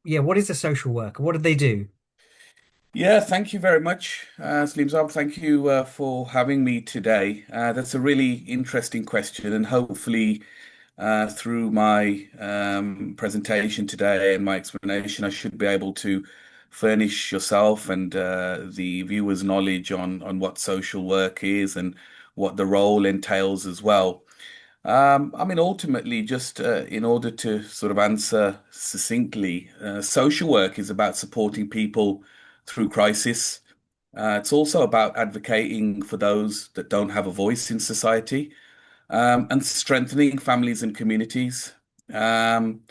yeah, what is a social worker? What do they do? Yeah, thank you very much, Slim Zob. Thank you for having me today. That's a really interesting question, and hopefully, through my presentation today and my explanation, I should be able to furnish yourself and the viewers knowledge on what social work is and what the role entails as well. I mean, ultimately, just in order to sort of answer succinctly, social work is about supporting people through crisis. It's also about advocating for those that don't have a voice in society, and strengthening families and communities. Um,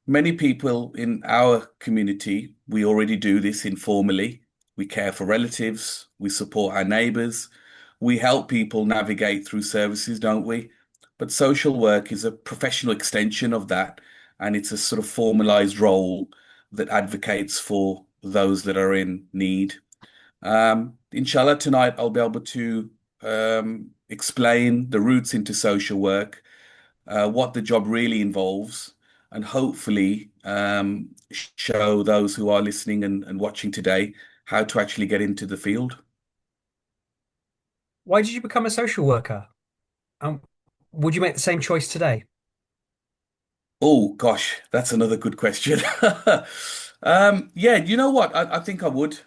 Many people in our community, we already do this informally. We care for relatives, we support our neighbours, we help people navigate through services, don't we? But social work is a professional extension of that, and it's a sort of formalized role that advocates for those that are in need. Inshallah, tonight I'll be able to explain the roots into social work, what the job really involves, and hopefully show those who are listening and watching today how to actually get into the field. Why did you become a social worker? Um, would you make the same choice today? Oh gosh, that's another good question. Yeah, you know what? I think I would.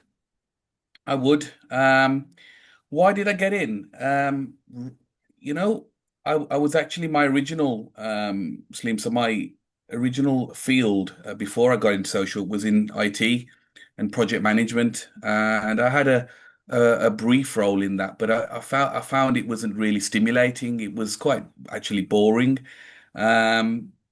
I would. Why did I get in? You know, I was actually my original Slim. So my original field before I got into social was in IT and project management, and I had a brief role in that. But I found it wasn't really stimulating. It was quite actually boring.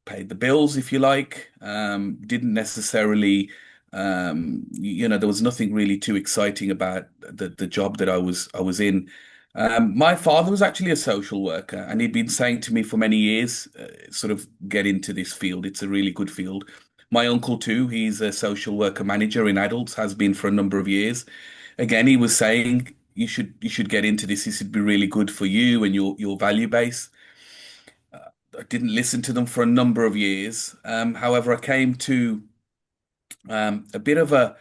Paid the bills, if you like. Didn't necessarily there was nothing really too exciting about the job that I was in. My father was actually a social worker, and he'd been saying to me for many years, sort of get into this field. It's a really good field. My uncle too, he's a social worker manager in adults, has been for a number of years. Again, he was saying you should get into this. This would be really good for you and your value base. I didn't listen to them for a number of years. However, I came to a bit of a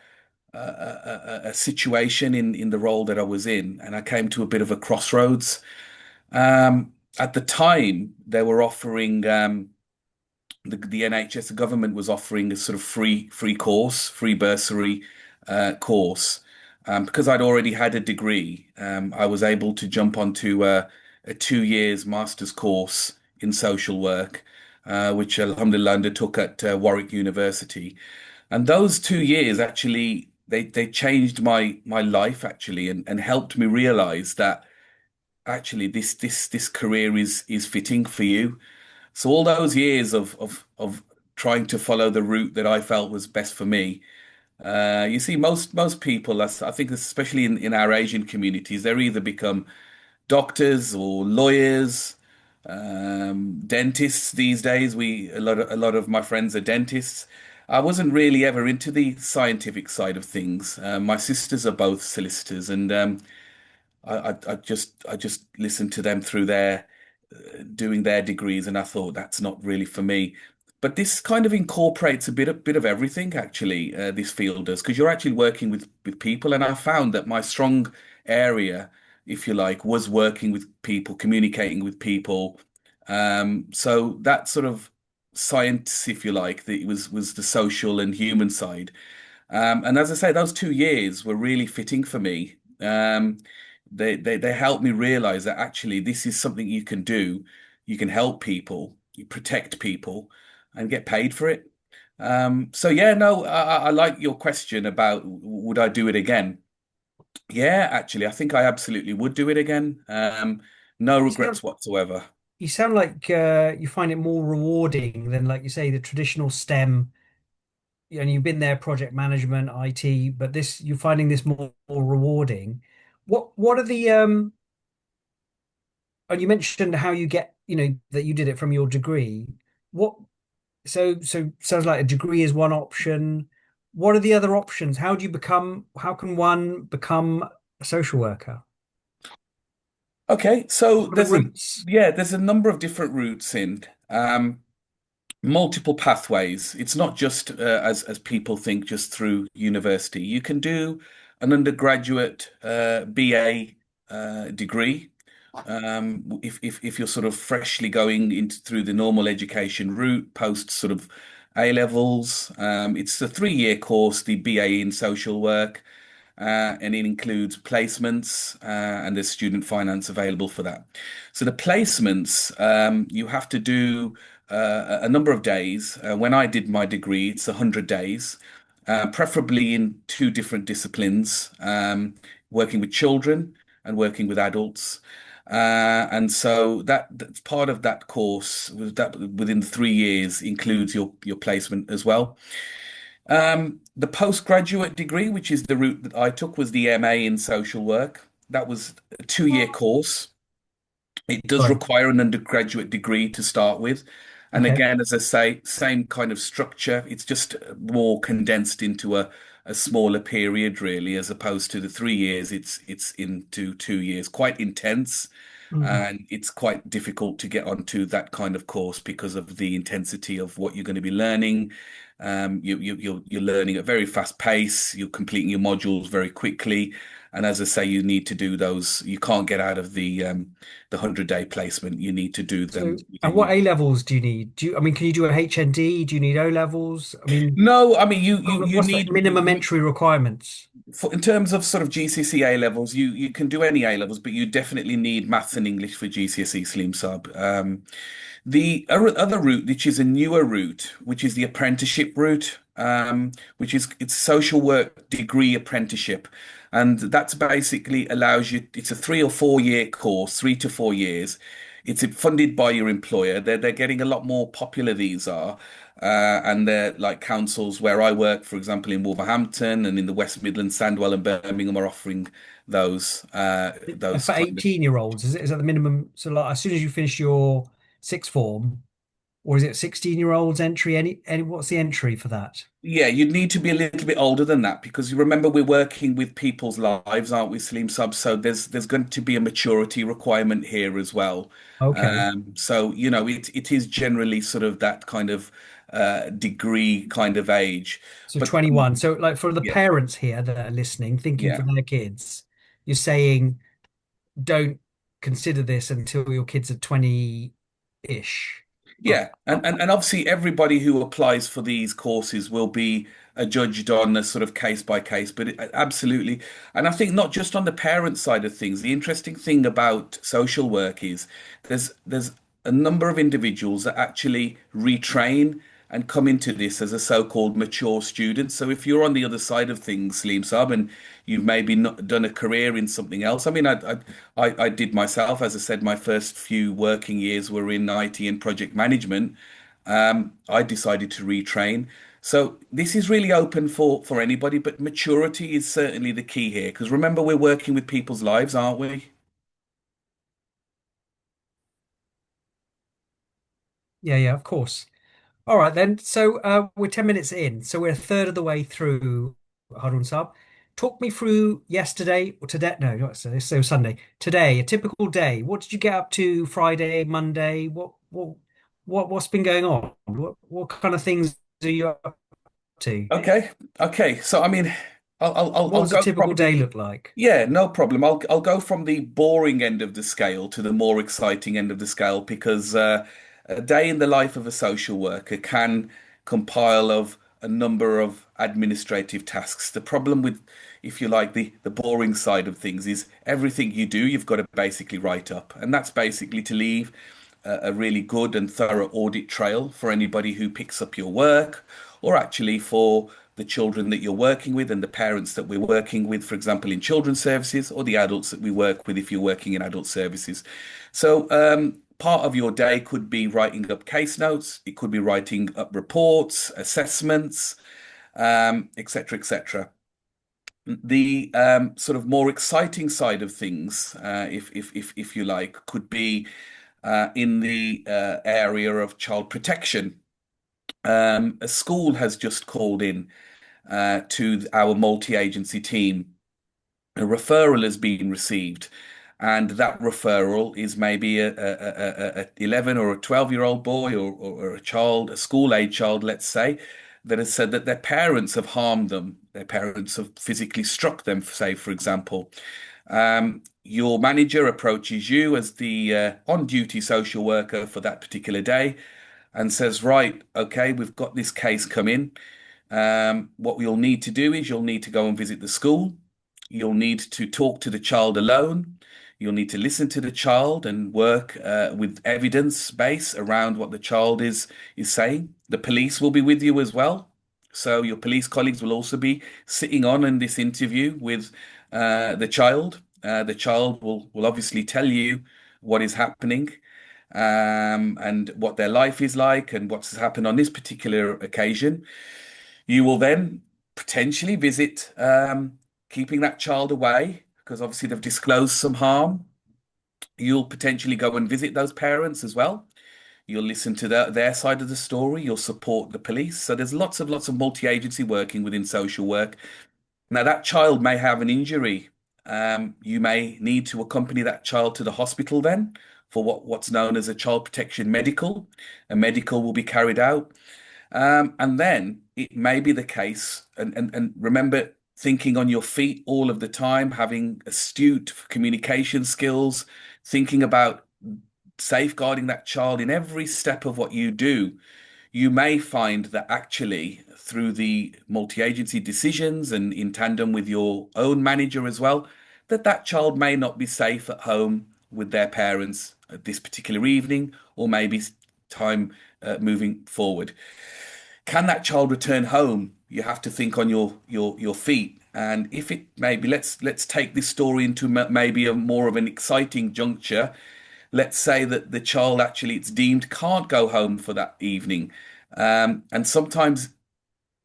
situation in the role that I was in, and I came to a bit of a crossroads. At the time, they were offering the NHS, the government was offering a sort of free course, free bursary course. Because I'd already had a degree, I was able to jump onto a 2 years master's course in social work, which Alhamdulillah undertook at Warwick University. And those 2 years actually they changed my life actually and helped me realize that actually this career is fitting for you. So all those years of trying to follow the route that I felt was best for me. You see, most people, I think, especially in our Asian communities, they either become doctors or lawyers, dentists these days. A lot of my friends are dentists. I wasn't really ever into the scientific side of things. My sisters are both solicitors, and I just listened to them through their doing their degrees, and I thought that's not really for me. But this kind of incorporates a bit of everything, actually. This field does, because you're actually working with people, and I found that my strong area, if you like, was working with people, communicating with people. So that sort of science, if you like, that was the social and human side. And as I say, those 2 years were really fitting for me. They helped me realize that actually this is something you can do. You can help people, you protect people, and get paid for it. So yeah, no, I like your question about would I do it again? Yeah, actually, I think I absolutely would do it again. No You sound, regrets whatsoever. you sound like you find it more rewarding than, like you say, the traditional STEM. And you've been there, project management, IT, but this you're finding this more rewarding. What are the and you mentioned how you get, that you did it from your degree. What so sounds like a degree is one option. What are the other options? How can one become a social worker? Okay, so What are the there's a routes? yeah, there's a number of different routes in. multiple pathways. It's not just as people think, just through university. You can do an undergraduate BA degree if you're sort of freshly going into through the normal education route post sort of A levels. It's a 3 year course, the BA in social work. And it includes placements, and there's student finance available for that. So the placements, you have to do a number of days. When I did my degree, it's 100 days, preferably in two different disciplines, working with children and working with adults. And so that's part of that course, that within the 3 years includes your placement as well. The postgraduate degree, which is the route that I took, was the MA in social work. That was a 2 year course. It does Sorry. require an undergraduate degree to start with. And Okay. again, as I say, same kind of structure. It's just more condensed into a smaller period, really, as opposed to the 3 years. It's into 2 years. Quite intense, Mm. and it's quite difficult to get onto that kind of course because of the intensity of what you're going to be learning. You're learning at a very fast pace. You're completing your modules very quickly, and as I say, you need to do those. You can't get out of the 100-day placement. You need to do them So, and within what your. A levels do you need? I mean, can you do a HND? Do you need O levels? I mean, No, I mean you what's the need minimum entry requirements? in terms of sort of GCSE A levels, you can do any A levels, but you definitely need maths and English for GCSE Slim Sub. The other route, which is a newer route, which is the apprenticeship route, which is it's social work degree apprenticeship, and that's basically allows you. It's a 3 or 4 year course, 3 to 4 years. It's funded by your employer. They're getting a lot more popular. These are. And they're like councils where I work, for example, in Wolverhampton and in the West Midlands, Sandwell and Birmingham are offering those For kind of. 18-year-olds, is that the minimum? So, like, as soon as you finish your sixth form, or is it 16-year-olds entry? What's the entry for that? Yeah, you'd need to be a little bit older than that because you remember we're working with people's lives, aren't we, Salim Sub? So there's going to be a maturity requirement here as well. Okay. So it is generally sort of that kind of degree kind of age. So But 21. So, like, for the yeah, parents here that are listening, thinking for yeah. their kids, you're saying don't consider this until your kids are 20-ish. Up, Yeah, and, up. and and obviously everybody who applies for these courses will be judged on a sort of case by case, but absolutely. And I think not just on the parent side of things. The interesting thing about social work is there's a number of individuals that actually retrain and come into this as a so-called mature student. So if you're on the other side of things, Salim Saab, and you've maybe not done a career in something else. I mean, I did myself, as I said, my first few working years were in IT and project management. I decided to retrain. So this is really open for anybody, but maturity is certainly the key here. Because remember, we're working with people's lives, aren't we? Yeah, yeah, of course. All right then. So we're 10 minutes in. So we're a third of the way through Haroon Sub. Talk me through yesterday or today. No, not yesterday. So Sunday. Today, a typical day. What did you get up to Friday, Monday? What's been going on? What kind of things are you up to? Okay, okay. So I mean, What I'll does a go typical day probably. look like? Yeah, no problem. I'll go from the boring end of the scale to the more exciting end of the scale because a day in the life of a social worker can compile of a number of administrative tasks. The problem with, if you like, the boring side of things is everything you do, you've got to basically write up, and that's basically to leave a really good and thorough audit trail for anybody who picks up your work, or actually for the children that you're working with and the parents that we're working with, for example, in children's services, or the adults that we work with if you're working in adult services. So, part of your day could be writing up case notes, it could be writing up reports, assessments, etc., etc. The sort of more exciting side of things, if you like, could be in the area of child protection. A school has just called in to our multi-agency team. A referral has been received, and that referral is maybe a 11 or a 12-year-old boy, or a child, a school-age child, let's say, that has said that their parents have harmed them, their parents have physically struck them, say, for example. Your manager approaches you as the on-duty social worker for that particular day and says, right, okay, we've got this case come in. What you'll need to do is you'll need to go and visit the school. You'll need to talk to the child alone. You'll need to listen to the child and work with evidence base around what the child is saying. The police will be with you as well. So your police colleagues will also be sitting on in this interview with the child. The child will obviously tell you what is happening, and what their life is like and what's happened on this particular occasion. You will then potentially visit, keeping that child away because obviously they've disclosed some harm. You'll potentially go and visit those parents as well. You'll listen to their side of the story. You'll support the police. So there's lots of multi-agency working within social work. Now that child may have an injury. You may need to accompany that child to the hospital then for what's known as a child protection medical. A medical will be carried out. And then it may be the case, and remember thinking on your feet all of the time, having astute communication skills, thinking about safeguarding that child in every step of what you do. You may find that actually through the multi-agency decisions and in tandem with your own manager as well, that child may not be safe at home with their parents at this particular evening, or maybe time moving forward. Can that child return home? You have to think on your feet. And if it maybe let's take this story into maybe a more of an exciting juncture. Let's say that the child actually it's deemed can't go home for that evening. And sometimes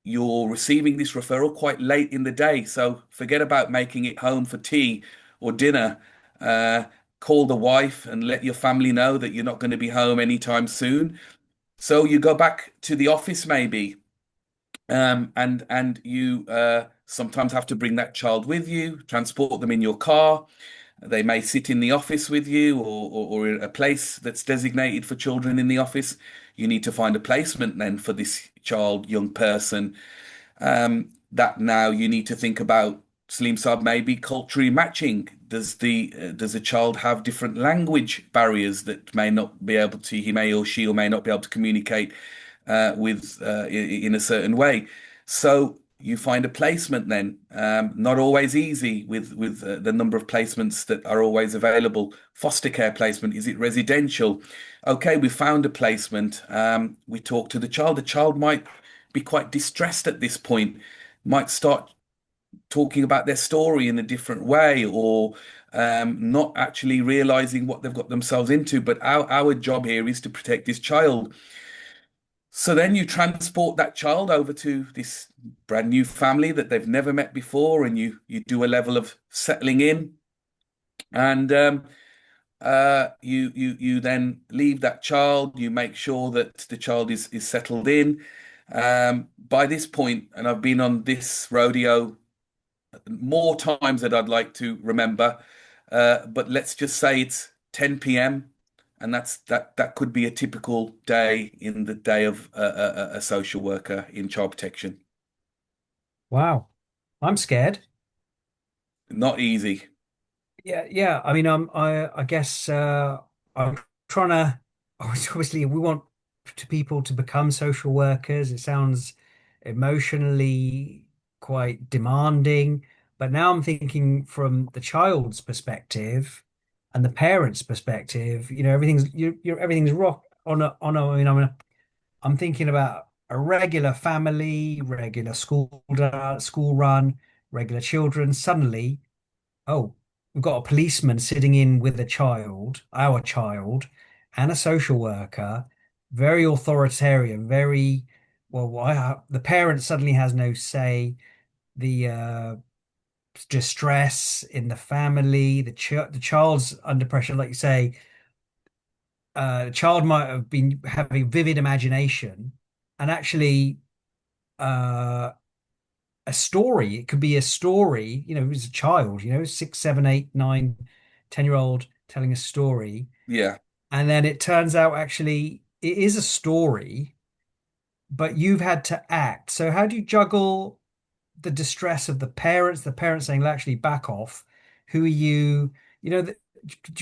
you're receiving this referral quite late in the day. So forget about making it home for tea or dinner. Uh, Call the wife and let your family know that you're not going to be home anytime soon. So you go back to the office maybe, and you sometimes have to bring that child with you, transport them in your car. They may sit in the office with you, or in a place that's designated for children in the office. You need to find a placement then for this child, young person. That now you need to think about, Salim Saab, maybe culturally matching. Does the child have different language barriers that may not be able to, he may or she or may not be able to communicate with in a certain way? So you find a placement then. Not always easy with the number of placements that are always available. Foster care placement, is it residential? Okay, we found a placement. We talk to the child. The child might be quite distressed at this point, might start talking about their story in a different way, or not actually realizing what they've got themselves into. But our job here is to protect this child. So then you transport that child over to this brand new family that they've never met before, and you do a level of settling in, and you then leave that child. You make sure that the child is settled in. By this point, and I've been on this rodeo more times than I'd like to remember, but let's just say it's 10 p.m. and that could be a typical day in the day of a social worker in child protection. Wow. I'm scared. Not easy. Yeah, yeah. I mean, I guess I'm trying to. Obviously, we want people to become social workers. It sounds emotionally quite demanding, but now I'm thinking from the child's perspective and the parent's perspective. Everything's rock on a. I mean, I'm thinking about a regular family, regular school run, regular children. Suddenly, oh, we've got a policeman sitting in with a child, our child, and a social worker, very authoritarian, very well. The parent suddenly has no say. The distress in the family, the child's under pressure, like you say. The child might have been having vivid imagination, and actually, uh, a story. It could be a story. As a child, 6, 7, 8, 9. 10-year-old telling a story, Yeah. and then it turns out actually it is a story, but you've had to act. So how do you juggle the distress of the parents saying, "Well, actually, back off"? Who are you? You know,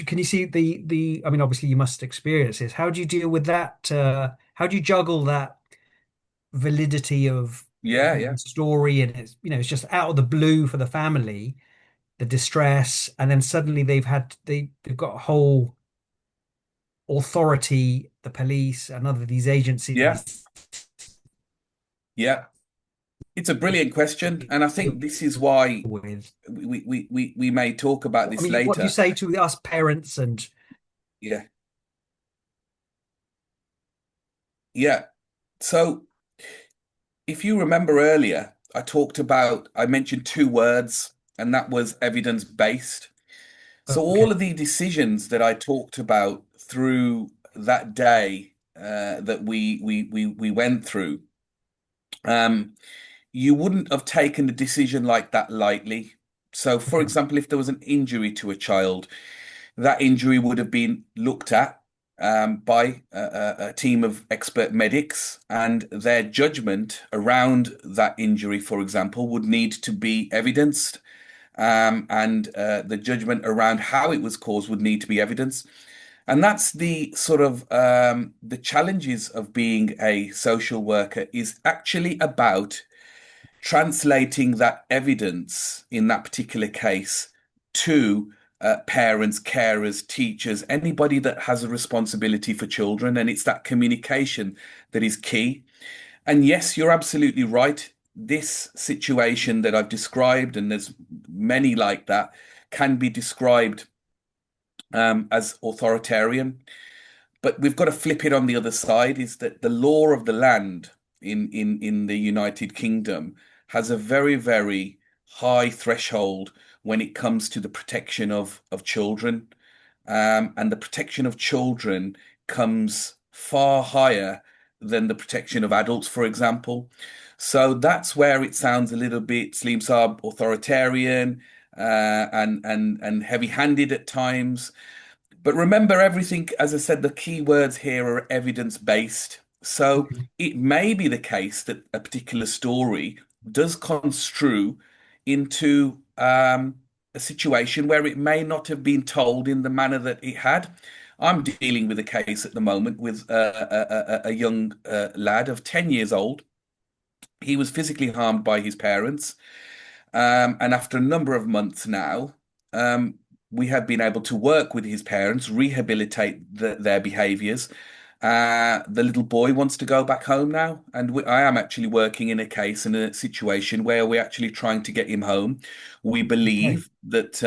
can you see the? I mean, obviously, you must experience this. How do you deal with that? How do you juggle that validity of Yeah, yeah. the story, and it's it's just out of the blue for the family, the distress, and then suddenly they've got a whole authority, the police and other these Yeah. agencies Yeah. It's a to brilliant question, and I deal think this is why with. we may talk about I this mean, what do you later. say to us parents and Yeah. Yeah. So if you remember earlier, I mentioned two words, and that was evidence-based. So okay, all of the decisions that I talked about through that day that we went through, um, you wouldn't have taken a decision like that lightly. So, for okay, example, if there was an injury to a child, that injury would have been looked at by a team of expert medics, and their judgment around that injury, for example, would need to be evidenced, and the judgment around how it was caused would need to be evidenced. And that's the sort of the challenges of being a social worker is actually about translating that evidence in that particular case to parents, carers, teachers, anybody that has a responsibility for children. And it's that communication that is key. And yes, you're absolutely right. This situation that I've described, and there's many like that, can be described as authoritarian. But we've got to flip it on the other side, is that the law of the land in the United Kingdom has a very, very high threshold when it comes to the protection of children. And the protection of children comes far higher than the protection of adults, for example. So that's where it sounds a little bit Slim Saab authoritarian and heavy-handed at times. But remember everything, as I said, the key words here are evidence-based. So okay. it may be the case that a particular story does construe into a situation where it may not have been told in the manner that it had. I'm dealing with a case at the moment with a young lad of 10 years old. He was physically harmed by his parents. And after a number of months now, um, we have been able to work with his parents, rehabilitate their behaviors. The little boy wants to go back home now, and I am actually working in a case in a situation where we're actually trying to get him home. We Okay. believe that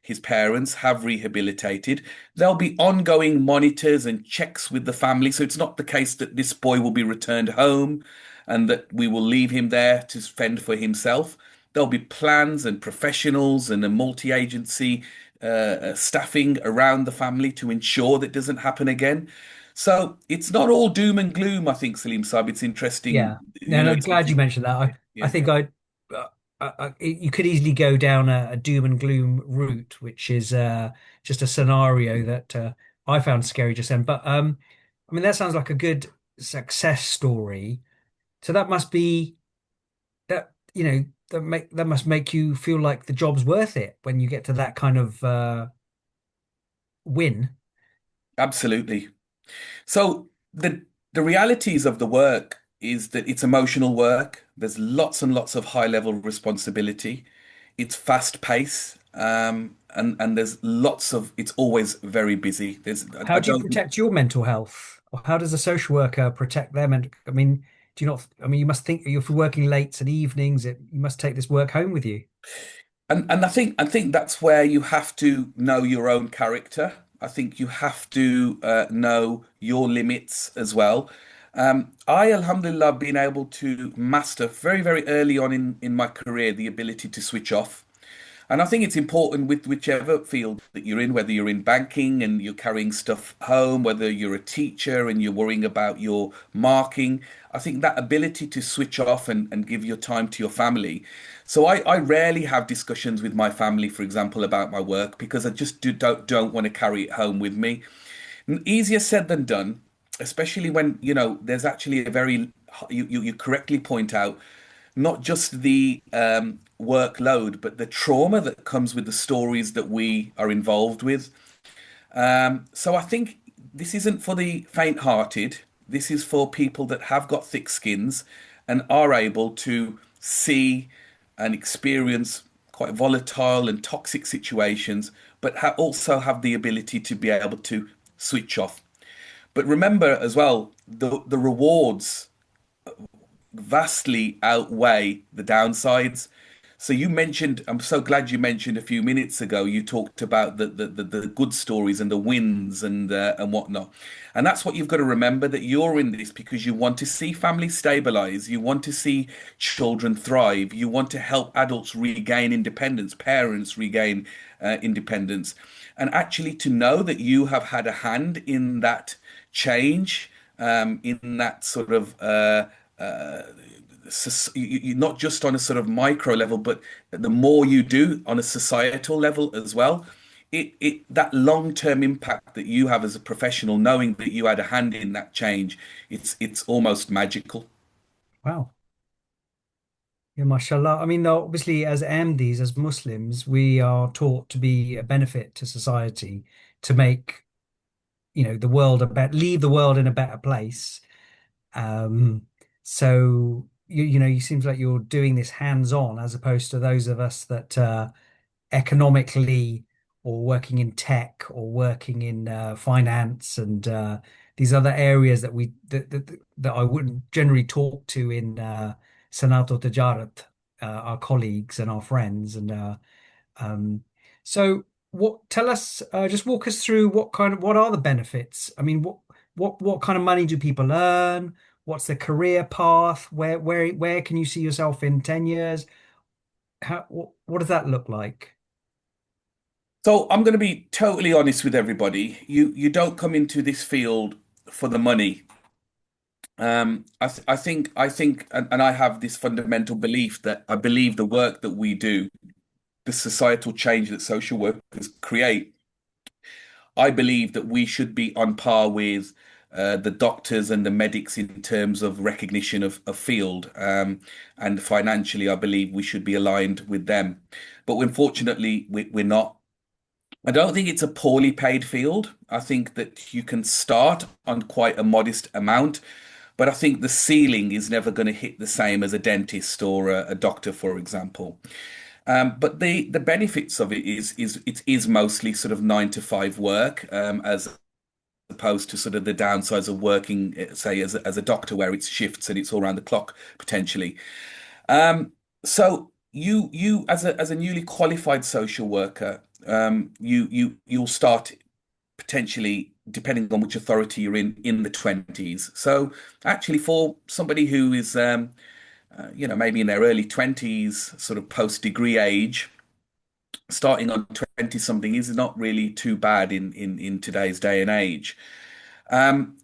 his parents have rehabilitated. There'll be ongoing monitors and checks with the family, so it's not the case that this boy will be returned home and that we will leave him there to fend for himself. There'll be plans and professionals and a multi-agency staffing around the family to ensure that doesn't happen again. So it's not all doom and gloom, I think, Salim Saab. It's interesting. Yeah. No, no, glad you mentioned that. I Yeah, think you could easily go down a doom and gloom route, which is just a scenario that I found scary just then. But I mean, that sounds like a good success story. So that must be that, that must make you feel like the job's worth it when you get to that kind of win. absolutely. So the realities of the work is that it's emotional work. There's lots and lots of high level responsibility. It's fast pace. And there's lots of it's always very busy. How I do you don't protect your mental health? Or how does a social worker protect their mental? I mean, do you not? I mean, you must think if you're working late and evenings, you must take this work home with you. And I think that's where you have to know your own character. I think you have to know your limits as well. I, alhamdulillah, have been able to master very, very early on in my career the ability to switch off. And I think it's important with whichever field that you're in, whether you're in banking and you're carrying stuff home, whether you're a teacher and you're worrying about your marking. I think that ability to switch off and give your time to your family. So I rarely have discussions with my family, for example, about my work because I just don't want to carry it home with me. Easier said than done, especially when, there's actually a very, you correctly point out, not just the workload, but the trauma that comes with the stories that we are involved with. So I think this isn't for the faint-hearted. This is for people that have got thick skins and are able to see and experience quite volatile and toxic situations, but also have the ability to be able to switch off. But remember as well, the rewards vastly outweigh the downsides. So you mentioned, I'm so glad you mentioned a few minutes ago, you talked about the good stories and the wins and whatnot. And that's what you've got to remember, that you're in this because you want to see families stabilize, you want to see children thrive, you want to help adults regain independence, parents regain independence. And actually to know that you have had a hand in that change, in that sort of uh, not just on a sort of micro level, but the more you do on a societal level as well, it that long-term impact that you have as a professional, knowing that you had a hand in that change, it's almost magical. Wow. Yeah, mashallah. I mean, though, obviously, as Ahmadis, as Muslims, we are taught to be a benefit to society, to make, the world a better, leave the world in a better place. Um, so you seems like you're doing this hands-on as opposed to those of us that economically or working in tech or working in finance and these other areas that I wouldn't generally talk to in Sanato Tijarat, our colleagues and our friends. And um, so tell us, just walk us through what are the benefits? I mean, what kind of money do people earn? What's the career path? Where can you see yourself in 10 years? What does that look like? So I'm going to be totally honest with everybody. You don't come into this field for the money. I think, and I have this fundamental belief that I believe the work that we do, the societal change that social workers create, I believe that we should be on par with the doctors and the medics in terms of recognition of field. And financially, I believe we should be aligned with them. But unfortunately, we're not. I don't think it's a poorly paid field. I think that you can start on quite a modest amount, but I think the ceiling is never going to hit the same as a dentist or a doctor, for example. But the benefits of it is mostly sort of 9 to 5 work, as opposed to sort of the downsides of working, say, as a doctor, where it's shifts and it's all around the clock potentially. So you as a newly qualified social worker, you'll start potentially, depending on which authority you're in the 20s. So actually, for somebody who is maybe in their early 20s, sort of post degree age, starting on 20 something is not really too bad in today's day and age. Um,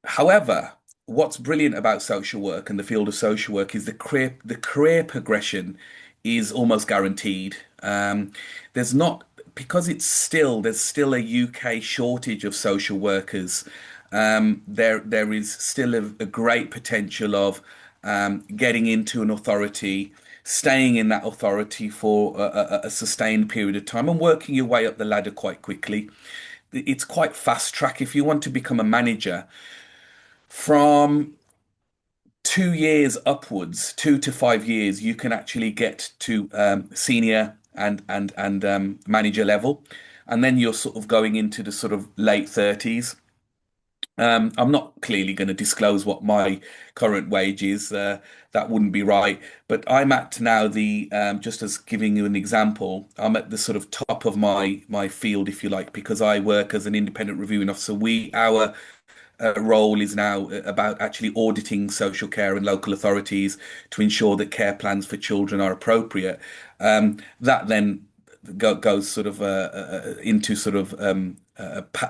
However, what's brilliant about social work and the field of social work is the career progression is almost guaranteed. There's not, because there's still a UK shortage of social workers. There is still a great potential of getting into an authority, staying in that authority for a sustained period of time, and working your way up the ladder quite quickly. It's quite fast track. If you want to become a manager, from 2 years upwards, 2 to 5 years, you can actually get to senior and manager level, and then you're sort of going into the sort of late 30s. I'm not clearly going to disclose what my current wage is. That wouldn't be right. But I'm at now just as giving you an example, I'm at the sort of top of my field, if you like, because I work as an independent reviewing officer. Our role is now about actually auditing social care and local authorities to ensure that care plans for children are appropriate. That then goes sort of into sort of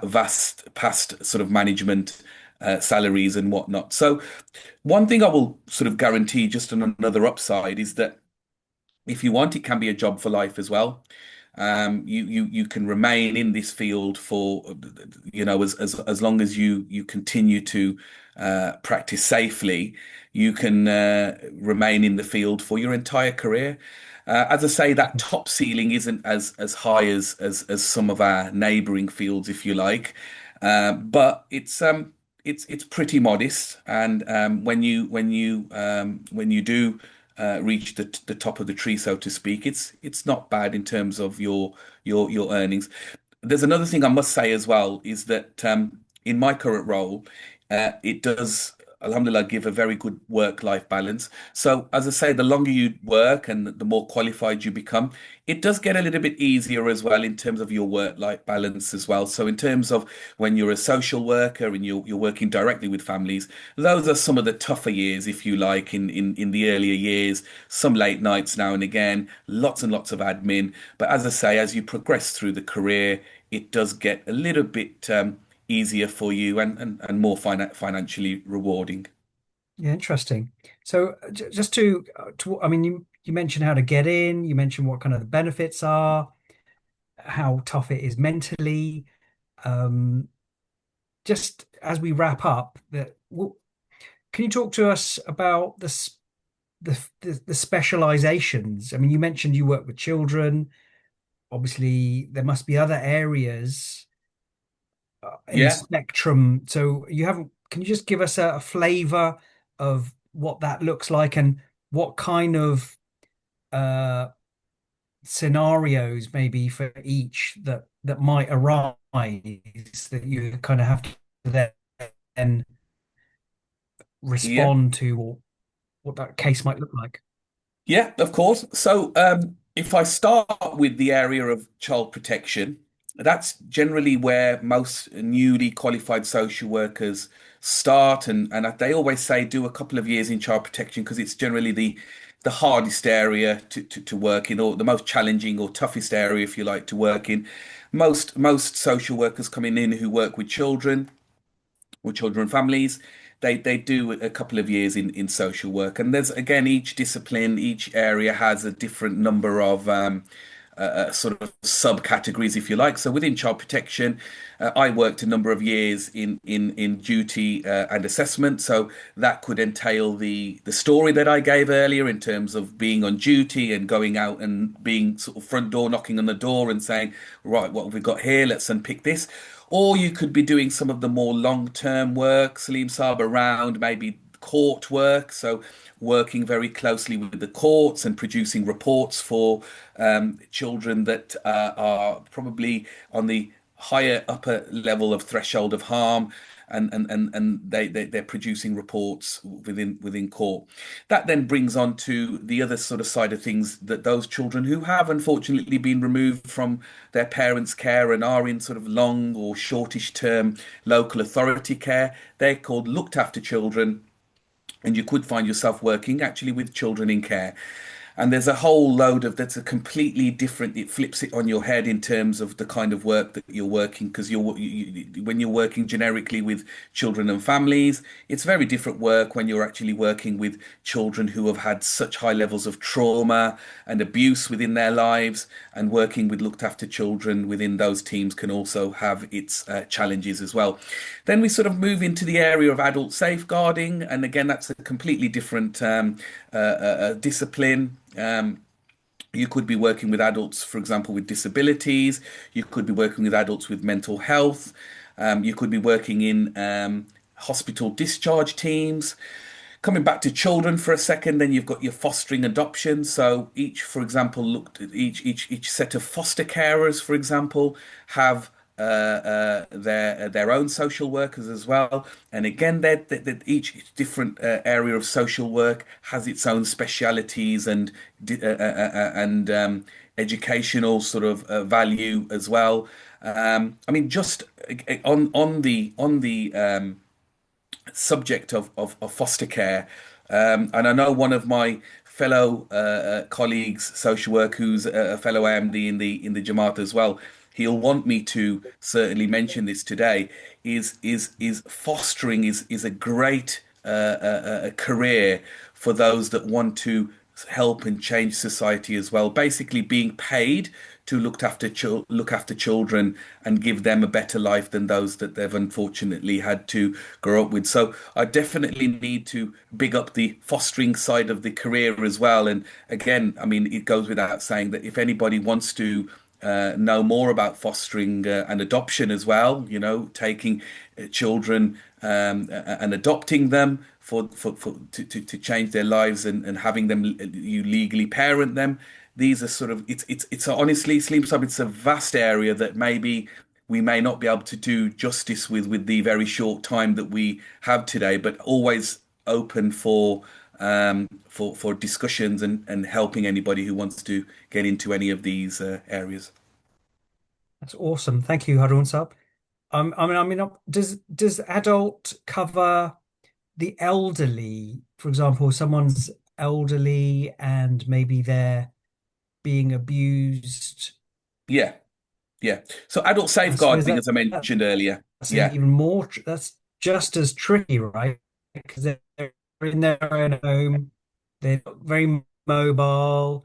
vast past sort of management salaries and whatnot. So one thing I will sort of guarantee, just on another upside, is that if you want, it can be a job for life as well. You can remain in this field for, as long as you continue to practice safely. You can remain in the field for your entire career. As I say, that top ceiling isn't as high as some of our neighbouring fields, if you like, but it's pretty modest. And when you do reach the top of the tree, so to speak, it's not bad in terms of your earnings. There's another thing I must say as well is that in my current role, it does, alhamdulillah, give a very good work-life balance. So, as I say, the longer you work and the more qualified you become, it does get a little bit easier as well in terms of your work-life balance as well. So, in terms of when you're a social worker and you're working directly with families, those are some of the tougher years, if you like, in the earlier years, some late nights now and again, lots and lots of admin. But as I say, as you progress through the career, it does get a little bit easier for you and more financially rewarding. Yeah, interesting. So just I mean, you mentioned how to get in, you mentioned what kind of the benefits are, how tough it is mentally. Um, just as we wrap up, can you talk to us about the specializations? I mean, you mentioned you work with children. Obviously, there must be other areas in the Yeah, spectrum. So you haven't, can you just give us a flavor of what that looks like and what kind of uh, scenarios maybe for each that might arise that you kind of have to then yeah. respond to, or what that case might look like? Yeah, of course. So, if I start with the area of child protection, that's generally where most newly qualified social workers start, and they always say do a couple of years in child protection because it's generally the hardest area to work in, or the most challenging or toughest area, if you like, to work in. Most social workers coming in who work with children and families. They do a couple of years in social work, and there's again each discipline, each area has a different number of sort of subcategories, if you like. So within child protection, I worked a number of years in duty and assessment. So that could entail the story that I gave earlier in terms of being on duty and going out and being sort of front door knocking on the door and saying, right, what have we got here? Let's unpick this. Or you could be doing some of the more long-term work, Salim Saab, around maybe court work. So working very closely with the courts and producing reports for children that are probably on the higher upper level of threshold of harm, and they're producing reports within court. That then brings on to the other sort of side of things, that those children who have unfortunately been removed from their parents' care and are in sort of long or shortish term local authority care, they're called looked after children, and you could find yourself working actually with children in care. And there's a whole load of that's a completely different, it flips it on your head in terms of the kind of work that you're working, because when you're working generically with children and families, it's very different work when you're actually working with children who have had such high levels of trauma and abuse within their lives. And working with looked after children within those teams can also have its challenges as well. Then we sort of move into the area of adult safeguarding, and again that's a completely different discipline. You could be working with adults, for example, with disabilities. You could be working with adults with mental health. You could be working in hospital discharge teams. Coming back to children for a second, then you've got your fostering adoption. So each, for example, looked at each set of foster carers, for example, have their own social workers as well. And again, each different area of social work has its own specialities and educational sort of value as well. I mean, just on the subject of foster care. And I know one of my fellow colleagues, social work, who's a fellow AMD in the Jamaat as well, he'll want me to certainly mention this today. Is fostering is a great career for those that want to help and change society as well. Basically, being paid to look after children and give them a better life than those that they've unfortunately had to grow up with. So I definitely need to big up the fostering side of the career as well. And again, I mean, it goes without saying that if anybody wants to know more about fostering and adoption as well, taking children and adopting them to change their lives and having them you legally parent them. These are sort of it's honestly, Slim Sub, it's a vast area that maybe we may not be able to do justice with the very short time that we have today, but always open for discussions and helping anybody who wants to get into any of these areas. That's awesome. Thank you, Haroon Sab. Does adult cover the elderly? For example, someone's elderly and maybe they're being abused. Yeah, yeah. So adult I suppose safeguarding, as I mentioned earlier. that's an Yeah, even more, that's just as tricky, right? Because they're in their own home, they're not very mobile.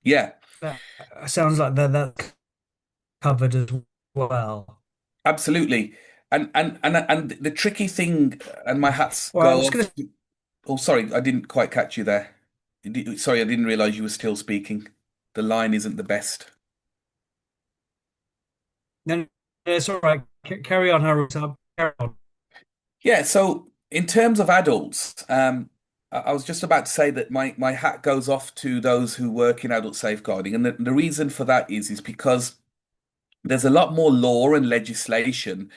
yeah. That sounds like that's covered as well. Absolutely. And the tricky thing, and my hats Well, I go was off. going to, Oh, sorry, I didn't quite catch you there. Sorry, I didn't realize you were still speaking. The line isn't the best. no, no, it's all right. Carry on, Harold. Carry on. Yeah, so in terms of adults, I was just about to say that my hat goes off to those who work in adult safeguarding. And the reason for that is because there's a lot more law and legislation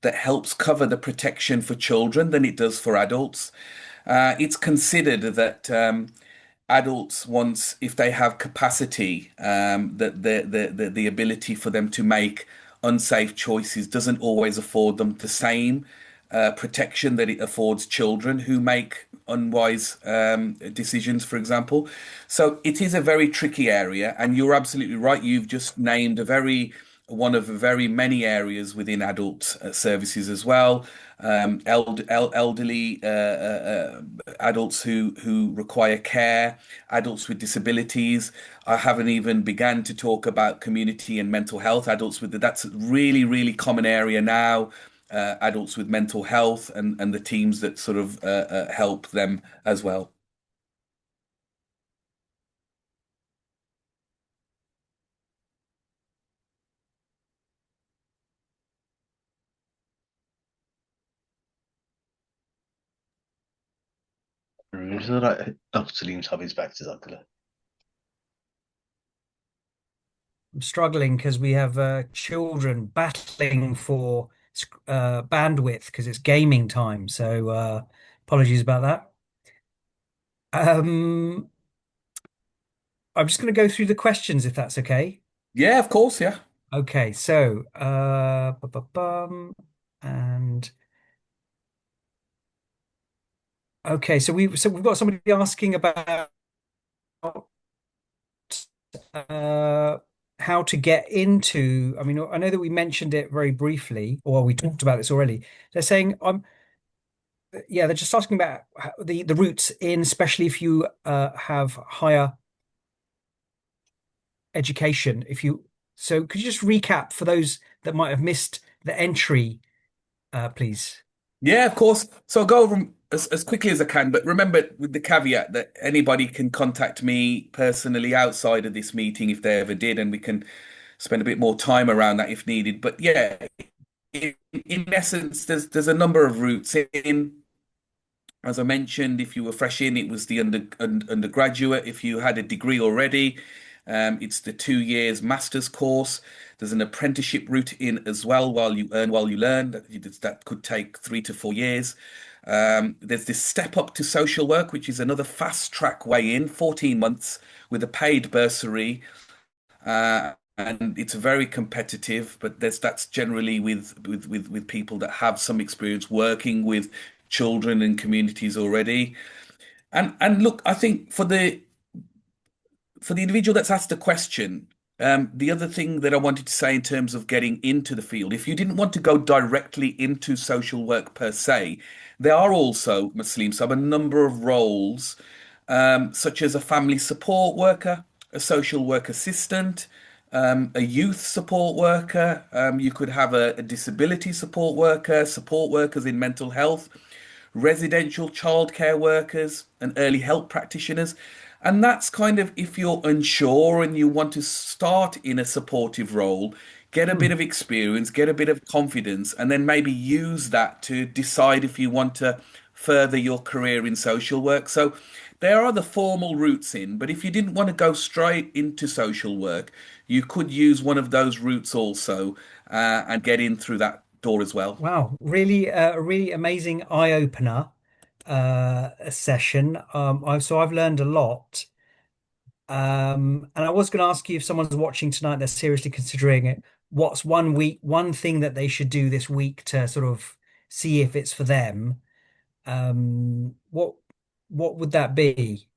that helps cover the protection for children than it does for adults. It's considered that adults, once if they have capacity, that the ability for them to make unsafe choices doesn't always afford them the same protection that it affords children who make unwise decisions, for example. So it is a very tricky area, and you're absolutely right. You've just named a very one of the very many areas within adult services as well. Elderly adults who require care, adults with disabilities. I haven't even began to talk about community and mental health. Adults with that's a really, really common area now. Adults with mental health and the teams that sort of help them as well. Dr. Salim's hobbies back to Zakala. I'm struggling because we have children battling for bandwidth because it's gaming time. So apologies about that. Um, I'm just going to go through the questions if that's okay. Yeah, of course. Yeah. Okay, so and okay, so we've got somebody asking about uh, how to get into. I mean, I know that we mentioned it very briefly, or we talked about this already. They're saying, yeah, they're just asking about the routes in, especially if you have higher education. If you so, could you just recap for those that might have missed the entry, please? Yeah, of course. So I'll go over 'em as quickly as I can, but remember with the caveat that anybody can contact me personally outside of this meeting if they ever did, and we can spend a bit more time around that if needed. But yeah, in essence, there's a number of routes in. As I mentioned, if you were fresh in, it was the undergraduate. If you had a degree already, it's the 2 years master's course. There's an apprenticeship route in as well while you learn. That could take 3 to 4 years. There's this step up to social work, which is another fast track way in, 14 months with a paid bursary. And it's very competitive, but that's generally with people that have some experience working with children and communities already. And look, I think for the individual that's asked a question, the other thing that I wanted to say in terms of getting into the field, if you didn't want to go directly into social work per se, there are also, Muslim Sab, a number of roles, such as a family support worker, a social work assistant, a youth support worker. You could have a disability support worker, support workers in mental health, residential childcare workers, and early help practitioners. And that's kind of if you're unsure and you want to start in a supportive role, get a bit Hmm. of experience, get a bit of confidence, and then maybe use that to decide if you want to further your career in social work. So there are the formal routes in, but if you didn't want to go straight into social work, you could use one of those routes also, and get in through that door as well. Wow, really, a really amazing eye opener a session. So I've learned a lot. And I was going to ask you if someone's watching tonight, they're seriously considering it. What's one thing that they should do this week to sort of see if it's for them? What would that be?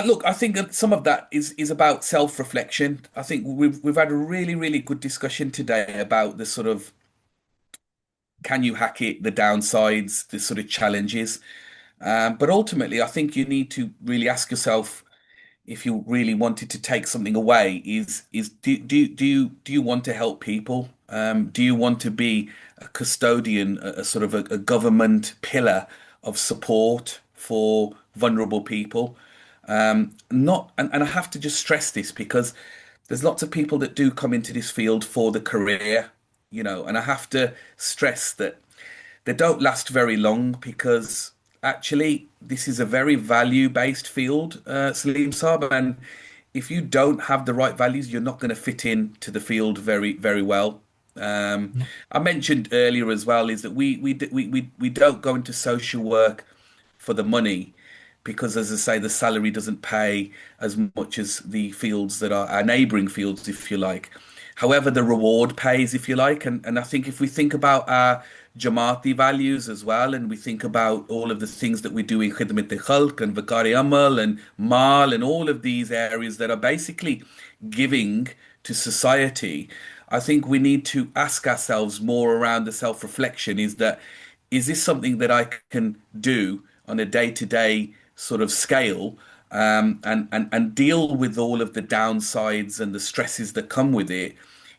Look, I think that some of that is about self-reflection. I think we've had a really good discussion today about the sort of can you hack it, the downsides, the sort of challenges. But ultimately, I think you need to really ask yourself if you really wanted to take something away is do you want to help people? Do you want to be a custodian, a sort of a government pillar of support for vulnerable people? Not and I have to just stress this because there's lots of people that do come into this field for the career, and I have to stress that they don't last very long because actually this is a very value-based field, Salim Saab, and if you don't have the right values, you're not going to fit in to the field very well. I mentioned earlier as well is that we don't go into social work for the money because, as I say, the salary doesn't pay as much as the fields that are our neighbouring fields, if you like. However, the reward pays, if you like, and I think if we think about our Jamaati values as well, and we think about all of the things that we do in Khidmat al-Khalq and Vakari Amal and Mal and all of these areas that are basically giving to society, I think we need to ask ourselves more around the self-reflection is this something that I can do on a day-to-day sort of scale, and deal with all of the downsides and the stresses that come with it?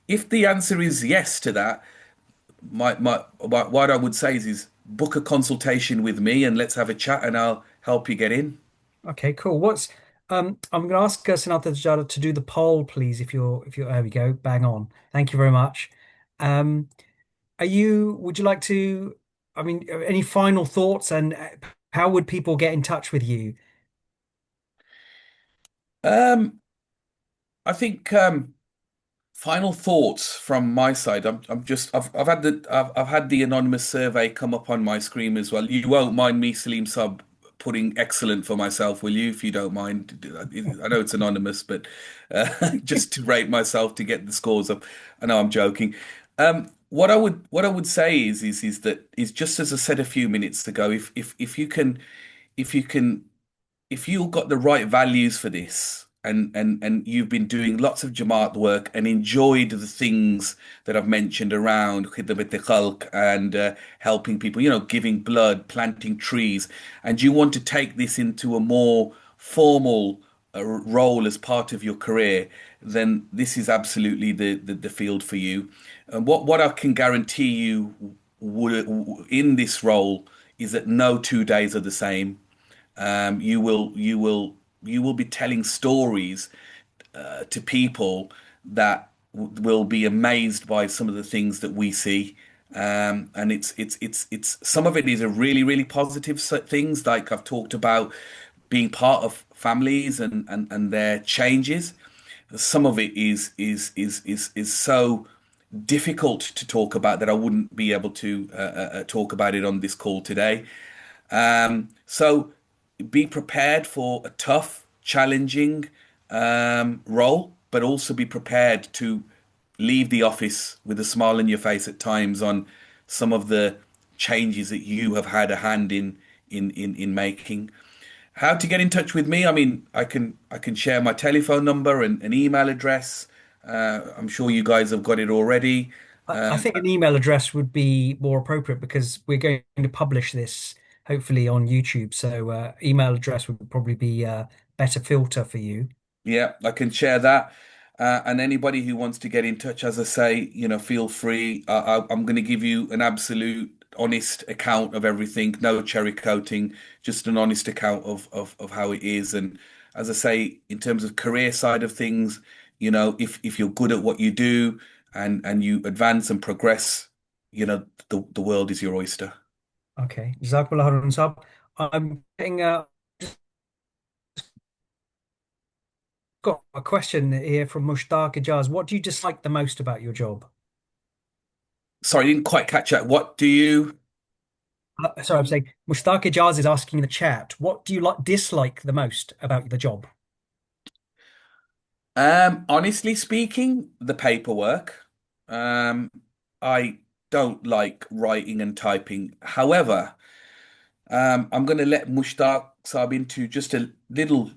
If the answer is yes to that, what I would say is book a consultation with me and let's have a chat and I'll help you get in. Okay, cool. I'm going to ask Sanato Tijarat to do the poll, please. If you're there we go, bang on. Thank you very much. Um, would you like to, I mean, any final thoughts and how would people get in touch with you? Um, I think final thoughts from my side. I'm just I've had the anonymous survey come up on my screen as well. You won't mind me, Salim Sub, putting excellent for myself, will you? If you don't mind, I know it's anonymous, but just to rate myself to get the scores up. I know I'm joking. What I would say is that is just as I said a few minutes ago. If you can if you can if you've got the right values for this and you've been doing lots of Jamaat work and enjoyed the things that I've mentioned around Khidmat al-Khalq and helping people, giving blood, planting trees, and you want to take this into a more formal role as part of your career, then this is absolutely the field for you. And what I can guarantee you would in this role is that no 2 days are the same. You will be telling stories to people that will be amazed by some of the things that we see. And it's some of it is a really positive things like I've talked about being part of families and their changes. Some of it is so difficult to talk about that I wouldn't be able to talk about it on this call today. So be prepared for a tough, challenging role, but also be prepared to leave the office with a smile on your face at times on some of the changes that you have had a hand in making. How to get in touch with me? I mean, I can share my telephone number and an email address. I'm sure you guys have got it already. I think an email address would be more appropriate because we're going to publish this hopefully on YouTube. So email address would probably be a better filter for you. Yeah, I can share that. And anybody who wants to get in touch, as I say, feel free. I'm going to give you an absolute honest account of everything, no cherry coating, just an honest account of how it is. And as I say, in terms of career side of things, if you're good at what you do and you advance and progress, the world is your oyster. Okay. Jazakallah Harun Saab. I'm getting got a question here from Mushtaq Ijaz. What do you dislike the most about your job? Sorry, I didn't quite catch that. What do you? Sorry, I'm saying Mushtaq Ijaz is asking in the chat, what do you dislike the most about the job? Honestly speaking, the paperwork. Um, I don't like writing and typing. However, I'm going to let Mushtaq Saab into just a little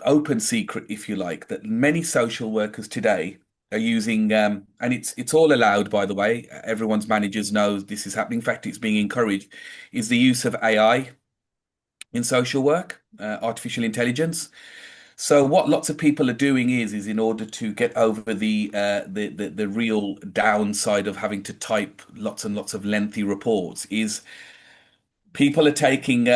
open secret, if you like, that many social workers today are using, and it's all allowed, by the way. Everyone's managers knows this is happening. In fact, it's being encouraged, is the use of AI in social work, artificial intelligence. So what lots of people are doing is in order to get over the real downside of having to type lots and lots of lengthy reports is people are taking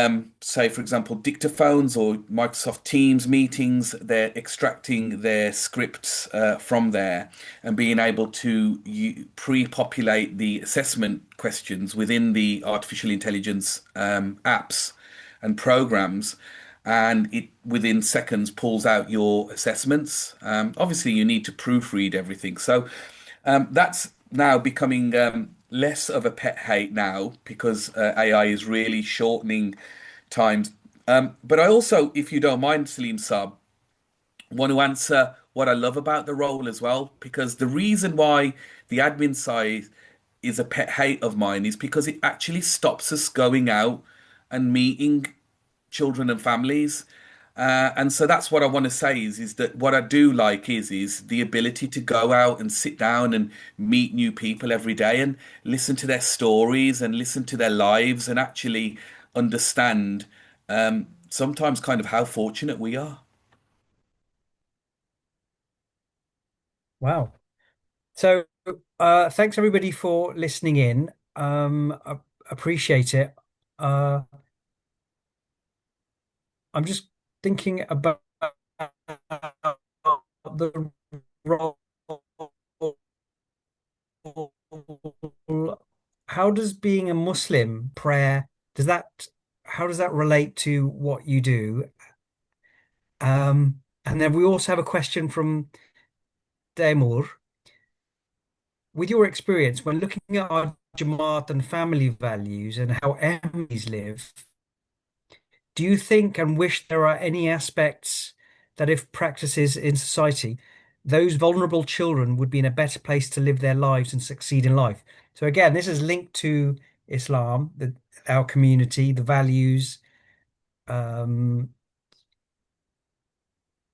say for example dictaphones or Microsoft Teams meetings, they're extracting their scripts from there and being able to pre-populate the assessment questions within the artificial intelligence apps and programs, and it within seconds pulls out your assessments. Obviously, you need to proofread everything. So that's now becoming less of a pet hate now because AI is really shortening times. But I also, if you don't mind, Salim Saab, want to answer what I love about the role as well, because the reason why the admin side is a pet hate of mine is because it actually stops us going out and meeting children and families. And so that's what I want to say is that what I do like is the ability to go out and sit down and meet new people every day and listen to their stories and listen to their lives and actually understand sometimes kind of how fortunate we are. Wow. So, thanks everybody for listening in. I appreciate it. Uh, I'm just thinking about the role. How does being a Muslim prayer, does that, how does that relate to what you do? And then we also have a question from Daimur. With your experience, when looking at our Jamaat and family values and how Ahmadis live, do you think and wish there are any aspects that, if practices in society, those vulnerable children would be in a better place to live their lives and succeed in life? So again, this is linked to Islam, our community, the values. Um,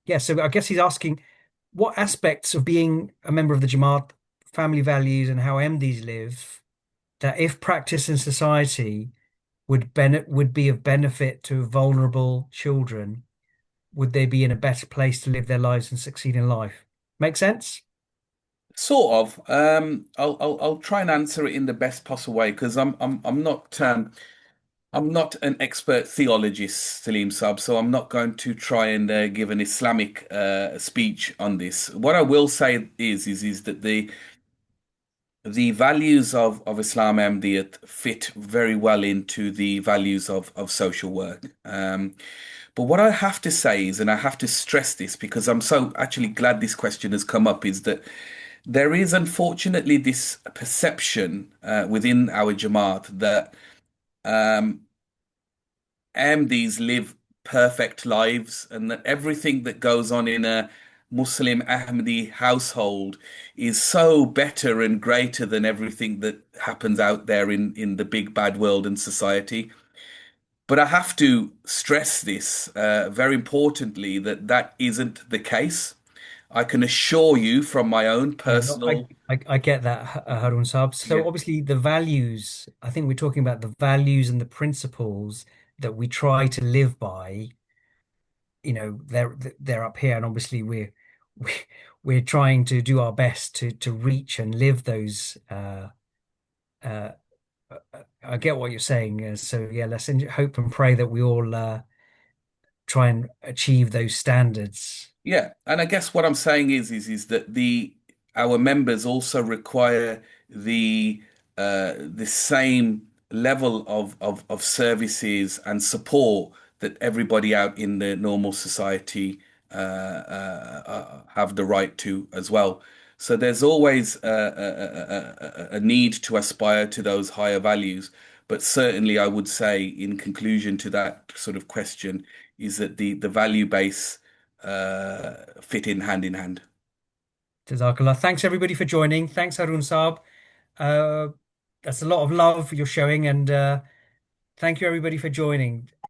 yeah, so I guess he's asking what aspects of being a member of the Jamaat, family values, and how MDs live, that if practiced in society would be of benefit to vulnerable children, would they be in a better place to live their lives and succeed in life? Make sense? Sort of. I'll try and answer it in the best possible way because I'm not an expert theologist, Salim Saab, so I'm not going to try and give an Islamic speech on this. What I will say is that the values of Islam Ahmadiyyat fit very well into the values of social work. But what I have to say is, and I have to stress this because I'm so actually glad this question has come up, is that there is unfortunately this perception within our Jamaat that Ahmadis live perfect lives and that everything that goes on in a Muslim Ahmadi household is so better and greater than everything that happens out there in the big bad world and society. But I have to stress this very importantly that that isn't the case. I can assure you from my own Yeah, no, personal, I get that, Harun Saab. yeah, So obviously the values, I think we're talking about the values and the principles that we try to live by, they're up here, and obviously we we're trying to do our best to reach and live those. Uh, I get what you're saying. So yeah, let's hope and pray that we all try and achieve those standards. yeah. And I guess what I'm saying is that the our members also require the same level of services and support that everybody out in the normal society have the right to as well. So there's always a need to aspire to those higher values. But certainly, I would say, in conclusion to that sort of question, is that the value base fit in hand in hand. Jazakallah. Thanks everybody for joining. Thanks, Harun Saab. Uh, that's a lot of love you're showing, and thank you everybody for joining.